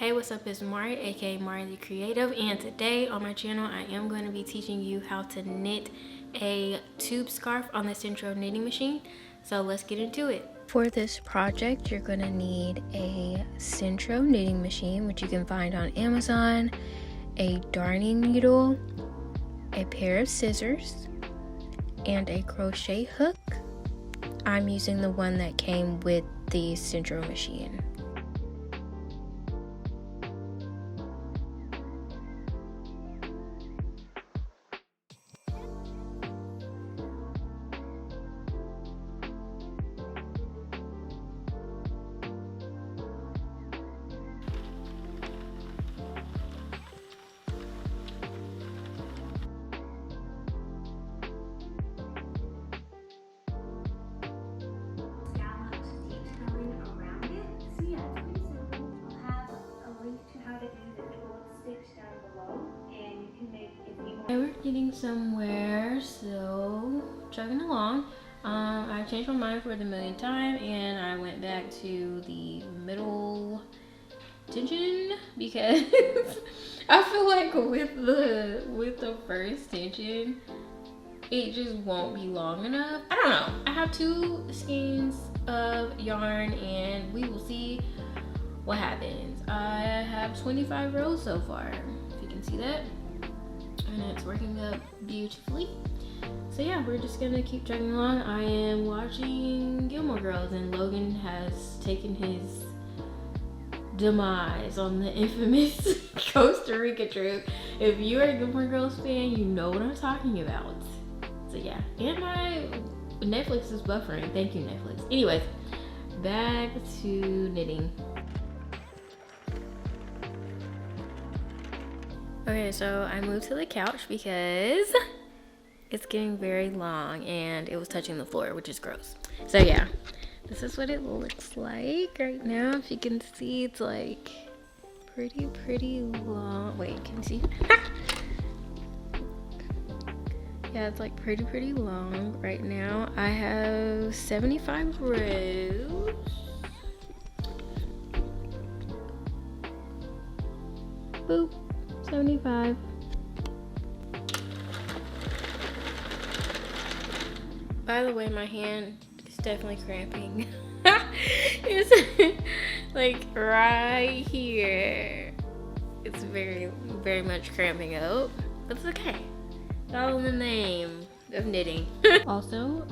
Hey, what's up? It's Mari, aka Mari the Creative, and today on my channel I am going to be teaching you how to knit a tube scarf on the sentro knitting machine. So let's get into it. For this project, you're going to need a sentro knitting machine, which you can find on Amazon, a darning needle, a pair of scissors, and a crochet hook. I'm using the one that came with the sentro machine. We're getting somewhere, so chugging along. I changed my mind for the millionth time and I went back to the middle tension because I feel like with the first tension it just won't be long enough. I don't know. I have 2 skeins of yarn and we will see what happens. I have 25 rows so far, if you can see that. And it's working up beautifully. So yeah, we're just gonna keep chugging along. I am watching Gilmore Girls and Logan has taken his demise on the infamous Costa Rica trip. If you are a Gilmore Girls fan, you know what I'm talking about. So yeah, and my Netflix is buffering. Thank you, Netflix. Anyways, back to knitting. Okay, so I moved to the couch because it's getting very long and it was touching the floor, which is gross. So yeah, this is what it looks like right now. If you can see, it's like pretty long. Wait, can you see? Yeah, it's like pretty long right now. I have 75 rows. Boop. 75. By the way, my hand is definitely cramping. It's like right here. It's very much cramping up, but it's okay. It's all in the name of knitting. Also,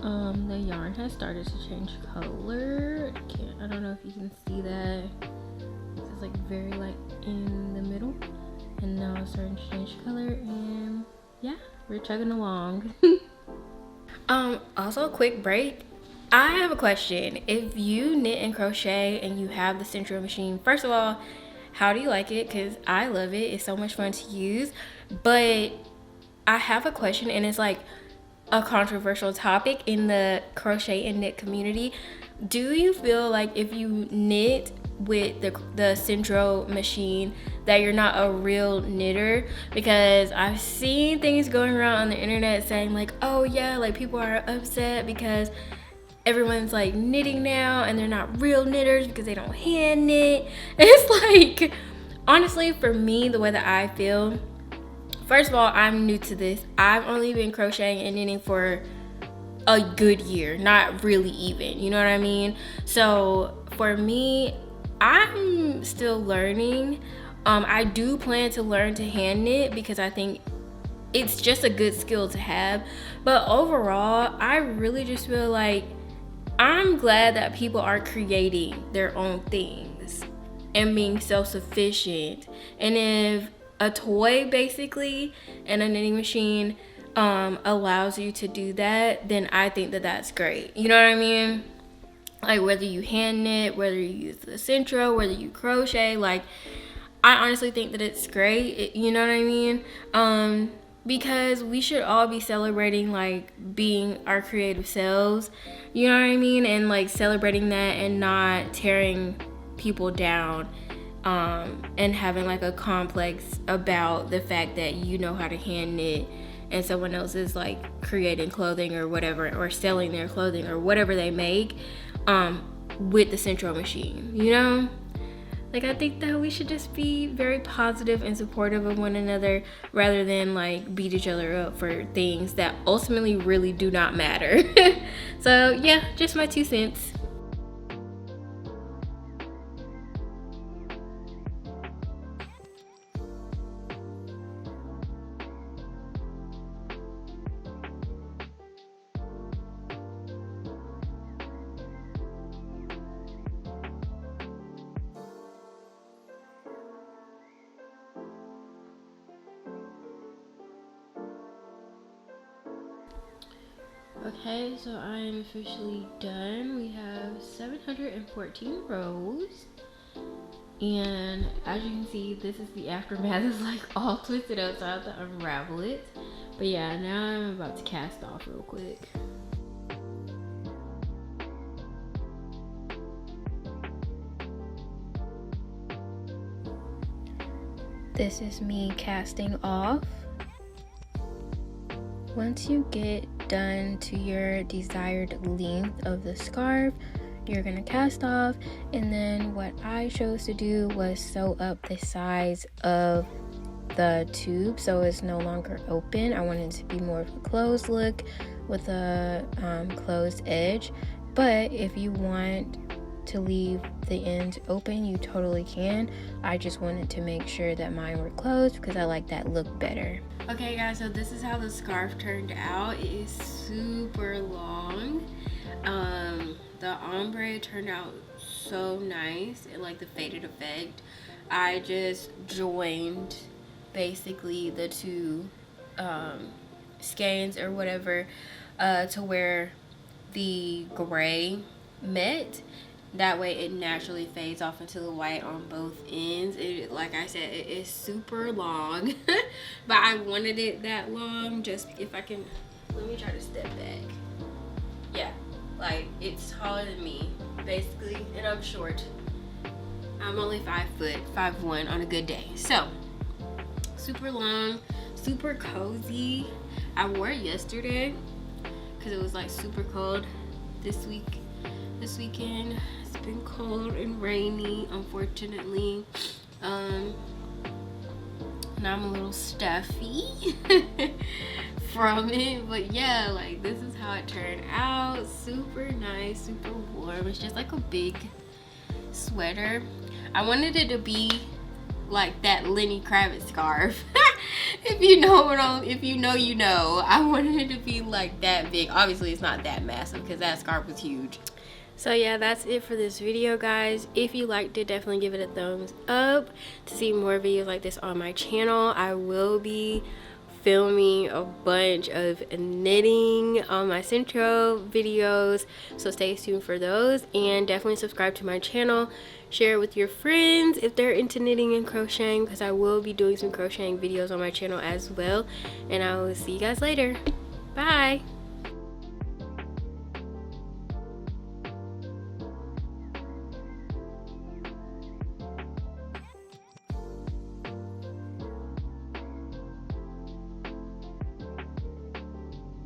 the yarn has started to change color. I don't know if you can see that. It's like very light in the middle. And now it's starting to change color, and yeah, we're chugging along. Also, quick break. I have a question. If you knit and crochet and you have the sentro machine, first of all, how do you like it? Because I love it. It's so much fun to use. But I have a question, and it's like a controversial topic in the crochet and knit community. Do you feel like if you knit with the sentro machine that you're not a real knitter? Because I've seen things going around on the internet saying like, oh yeah, like people are upset because everyone's like knitting now and they're not real knitters because they don't hand knit. And it's like, honestly, for me, the way that I feel, first of all, I'm new to this. I've only been crocheting and knitting for a good year, not really even, you know what I mean? So for me, I'm still learning. I do plan to learn to hand knit because I think it's just a good skill to have. But overall, I really just feel like I'm glad that people are creating their own things and being self-sufficient. And if a toy basically and a knitting machine allows you to do that, then I think that that's great. You know what I mean? Like whether you hand knit, whether you use the sentro, whether you crochet, like I honestly think that it's great. You know what I mean? Because we should all be celebrating like being our creative selves. You know what I mean? And like celebrating that and not tearing people down and having like a complex about the fact that you know how to hand knit and someone else is like creating clothing or whatever, or selling their clothing or whatever they make with the sentro machine, you know? Like, I think that we should just be very positive and supportive of one another rather than like beat each other up for things that ultimately really do not matter. So yeah, just my 2 cents. Okay, so I am officially done. We have 714 rows. And as you can see, this is the aftermath. It's like all twisted up, so I have to unravel it. But yeah, now I'm about to cast off real quick. This is me casting off. Once you get done to your desired length of the scarf, you're gonna cast off, and then what I chose to do was sew up the size of the tube so it's no longer open. I wanted it to be more of a closed look with a closed edge, but if you want to leave the ends open, you totally can. I just wanted to make sure that mine were closed because I like that look better. Okay guys, so this is how the scarf turned out. It is super long. The ombre turned out so nice, and like the faded effect. I just joined basically the two skeins or whatever to where the gray met. That way it naturally fades off into the white on both ends. It, like I said, it is super long. But I wanted it that long just if I can. Let me try to step back. Yeah, like it's taller than me basically, and I'm short. I'm only 5 foot, 5'1" on a good day. So super long, super cozy. I wore it yesterday because it was like super cold this weekend. It's been cold and rainy, unfortunately. And I'm a little stuffy from it, but yeah, like this is how it turned out. Super nice, super warm. It's just like a big sweater. I wanted it to be like that Lenny Kravitz scarf. If you know, you know. I wanted it to be like that big. Obviously it's not that massive because that scarf was huge. So yeah, that's it for this video, guys. If you liked it, definitely give it a thumbs up. To see more videos like this on my channel, I will be filming a bunch of knitting on my Centro videos, so stay tuned for those, and definitely subscribe to my channel. Share it with your friends if they're into knitting and crocheting, because I will be doing some crocheting videos on my channel as well. And I will see you guys later. Bye.